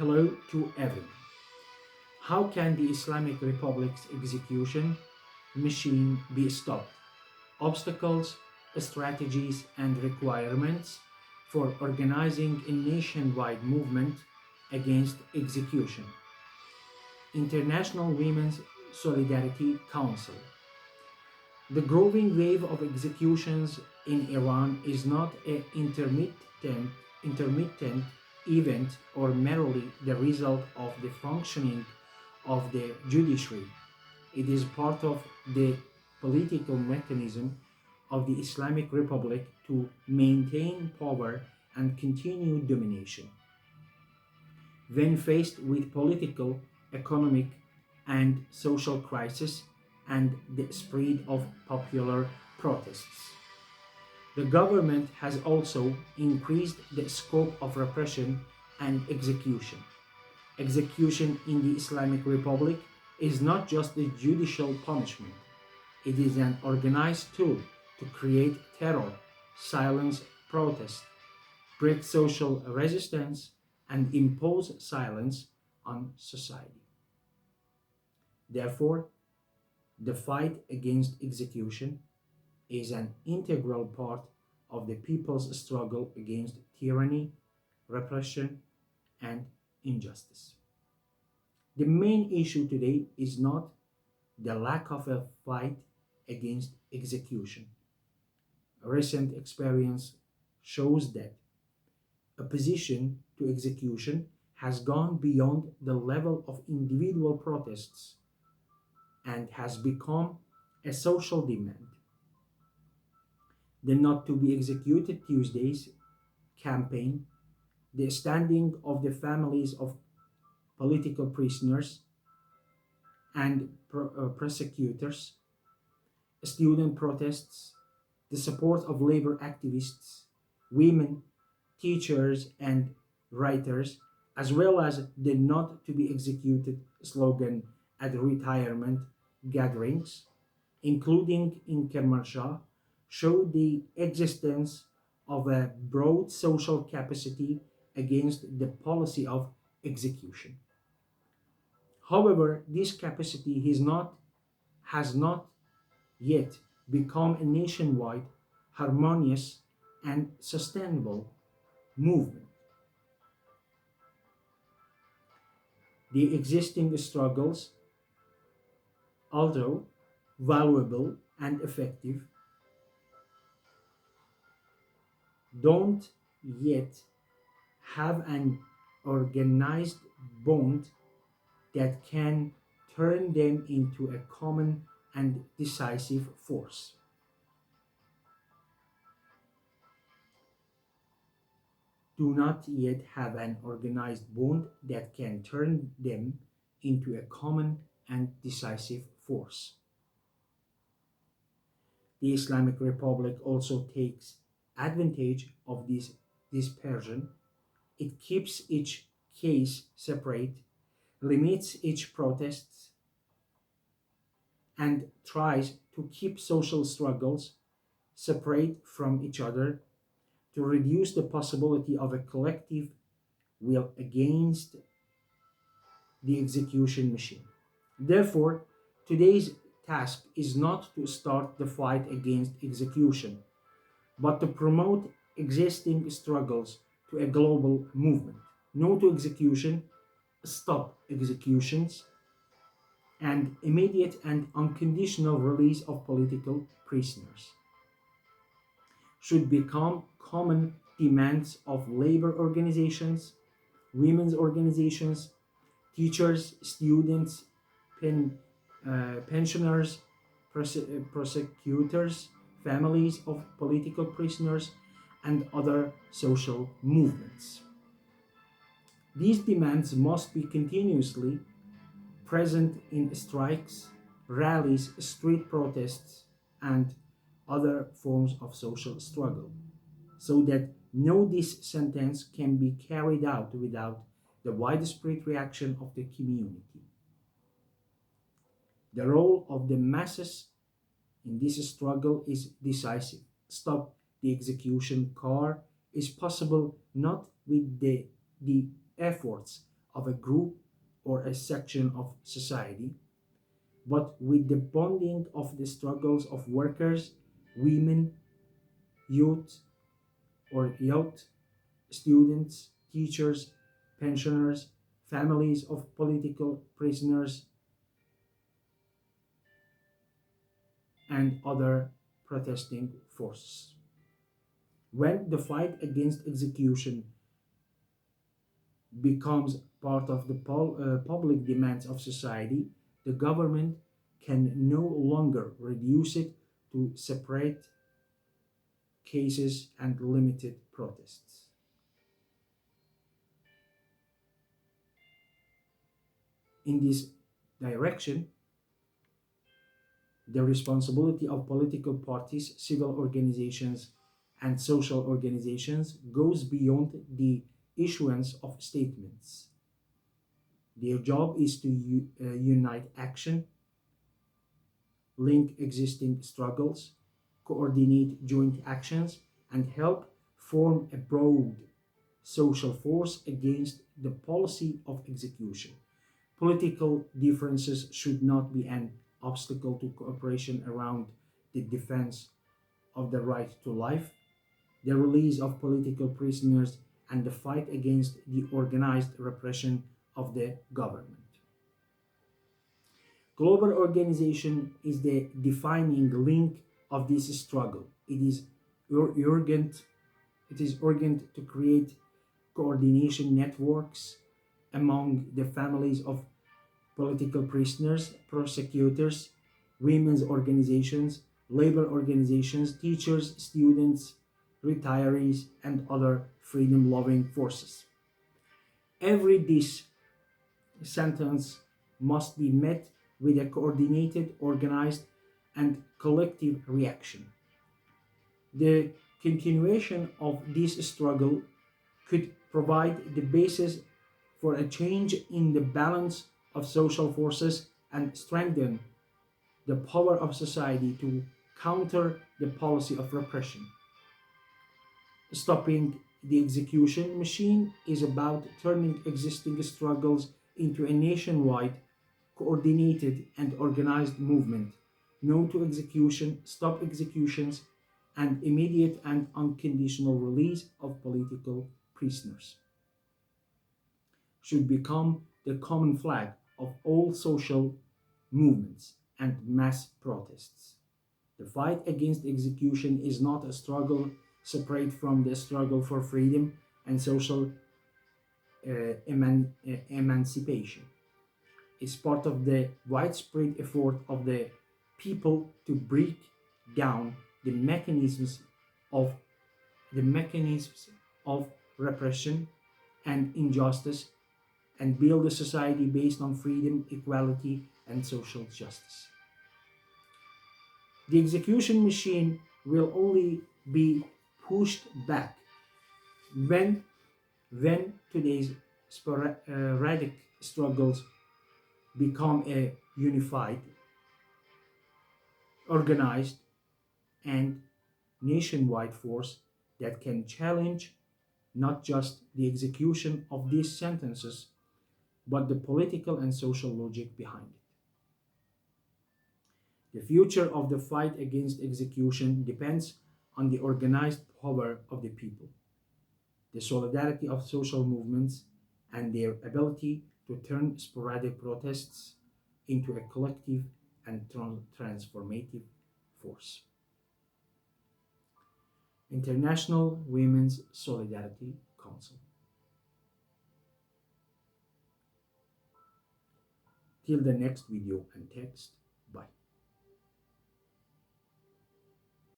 Hello to everyone. How can the Islamic Republic's execution machine be stopped? Obstacles, strategies, and requirements for organizing a nationwide movement against execution. International Women's Solidarity Council. The growing wave of executions in Iran is not an intermittent event or merely the result of the functioning of the judiciary. It is part of the political mechanism of the Islamic Republic to maintain power and continue domination. When faced with political, economic, and social crisis and the spread of popular protests, the government has also increased the scope of repression and execution. Execution in the Islamic Republic is not just a judicial punishment, it is an organized tool to create terror, silence protest, break social resistance, and impose silence on society. Therefore, the fight against execution is an integral part of the people's struggle against tyranny, repression, and injustice. The main issue today is not the lack of a fight against execution. Recent experience shows that opposition to execution has gone beyond the level of individual protests and has become a social demand. The Not to Be Executed Tuesdays campaign, the standing of the families of political prisoners and prosecutors, student protests, the support of labor activists, women, teachers, and writers, as well as the Not to Be Executed slogan at retirement gatherings, including in Kermanshah, show the existence of a broad social capacity against the policy of execution. However, this capacity has not yet become a nationwide, harmonious, and sustainable movement. The existing struggles, although valuable and effective, don't yet have an organized bond that can turn them into a common and decisive force. Do not yet have an organized bond that can turn them into a common and decisive force. The Islamic Republic also takes advantage of this dispersion. It keeps each case separate, limits each protest, and tries to keep social struggles separate from each other to reduce the possibility of a collective will against the execution machine. Therefore, today's task is not to start the fight against execution, but to promote existing struggles to a global movement. No to execution, stop executions, and immediate and unconditional release of political prisoners should become common demands of labor organizations, women's organizations, teachers, students, pensioners, prosecutors, families of political prisoners, and other social movements. These demands must be continuously present in strikes, rallies, street protests, and other forms of social struggle, so that no this sentence can be carried out without the widespread reaction of the community. The role of the masses in this struggle is decisive. Stop the execution car is possible not with the efforts of a group or a section of society, but with the bonding of the struggles of workers, women, youth youth, students, teachers, pensioners, families of political prisoners, and other protesting forces. When the fight against execution becomes part of the public demands of society, the government can no longer reduce it to separate cases and limited protests. In this direction, the responsibility of political parties, civil organizations, and social organizations goes beyond the issuance of statements. Their job is to unite action, link existing struggles, coordinate joint actions, and help form a broad social force against the policy of execution. Political differences should not be an obstacle to cooperation around the defense of the right to life, the release of political prisoners, and the fight against the organized repression of the government. Global organization is the defining link of this struggle. Urgent. It is urgent to create coordination networks among the families of political prisoners, prosecutors, women's organizations, labor organizations, teachers, students, retirees, and other freedom loving forces. Every this sentence must be met with a coordinated, organized, and collective reaction. The continuation of this struggle could provide the basis for a change in the balance of social forces and strengthen the power of society to counter the policy of repression. Stopping the execution machine is about turning existing struggles into a nationwide, coordinated, and organized movement. No to execution, stop executions, and immediate and unconditional release of political prisoners should become the common flag of all social movements and mass protests. The fight against execution is not a struggle separate from the struggle for freedom and social emancipation. It's part of the widespread effort of the people to break down of the mechanisms of repression and injustice and build a society based on freedom, equality, and social justice. The execution machine will only be pushed back when, when today's sporadic struggles become a unified, organized, and nationwide force that can challenge not just the execution of these sentences, but the political and social logic behind it. The future of the fight against execution depends on the organized power of the people, the solidarity of social movements, and their ability to turn sporadic protests into a collective and transformative force. International Women's Solidarity Council. Till the next video and text. Bye.